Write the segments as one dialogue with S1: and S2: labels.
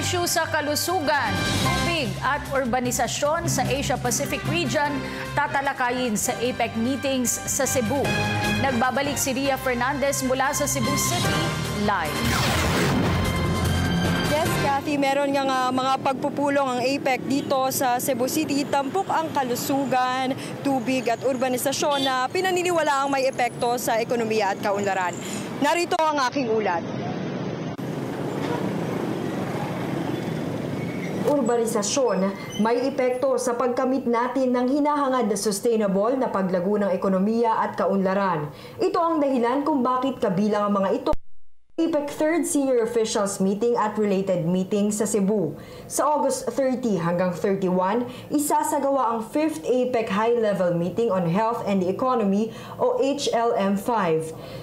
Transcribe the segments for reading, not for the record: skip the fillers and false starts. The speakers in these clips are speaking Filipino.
S1: Issue sa kalusugan, tubig at urbanisasyon sa Asia-Pacific region tatalakayin sa APEC meetings sa Cebu. Nagbabalik si Ria Fernandez mula sa Cebu City live.
S2: Yes, Kathy, meron nga mga pagpupulong ang APEC dito sa Cebu City. Tampok ang kalusugan, tubig at urbanisasyon na pinaniniwalaang may epekto sa ekonomiya at kaunlaran. Narito ang aking ulat.
S3: Urbanisasyon may epekto sa pagkamit natin ng hinahangad na sustainable na paglago ng ekonomiya at kaunlaran. Ito ang dahilan kung bakit kabilang ang mga ito APEC 3rd Senior Officials Meeting at related meetings sa Cebu. Sa August 30 hanggang 31, isasagawa ang 5th APEC High-Level Meeting on Health and the Economy o HLM5.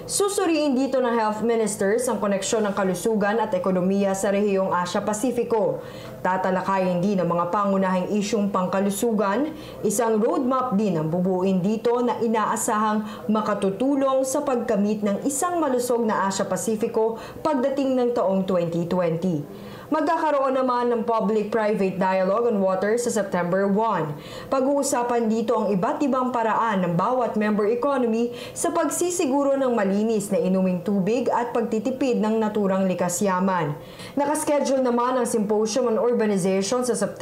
S3: Susuriin dito ng health ministers ang koneksyon ng kalusugan at ekonomiya sa rehiyong Asia-Pasifiko. Tatalakayin din ang mga pangunahing isyong pangkalusugan. Isang roadmap din ang bubuin dito na inaasahang makatutulong sa pagkamit ng isang malusog na Asia-Pasifiko pagdating ng taong 2020. Magkakaroon naman ng public-private dialogue on water sa September 1. Pag-uusapan dito ang iba't ibang paraan ng bawat member economy sa pagsisiguro ng malinis na inuming tubig at pagtitipid ng naturang likas yaman. Nakaschedule naman ang symposium on urbanization sa September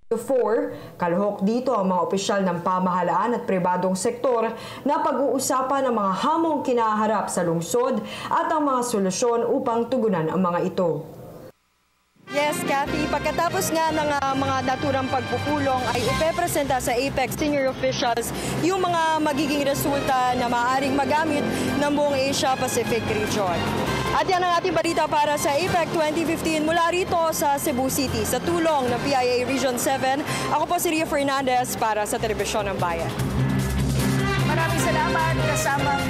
S3: 4, kalahok dito ang mga opisyal ng pamahalaan at pribadong sektor na pag-uusapan ang mga hamong kinaharap sa lungsod at ang mga solusyon upang tugunan ang mga ito.
S2: Yes, Kathy, pagkatapos nga ng mga naturang pagpupulong ay ipepresenta sa APEC senior officials yung mga magiging resulta na maaaring magamit ng buong Asia-Pacific region. At yan ang ating balita para sa APEC 2015 mula rito sa Cebu City. Sa tulong ng PIA Region 7, ako po si Ria Fernandez para sa Telebisyon ng Bayan.
S1: Maraming salamat kasamang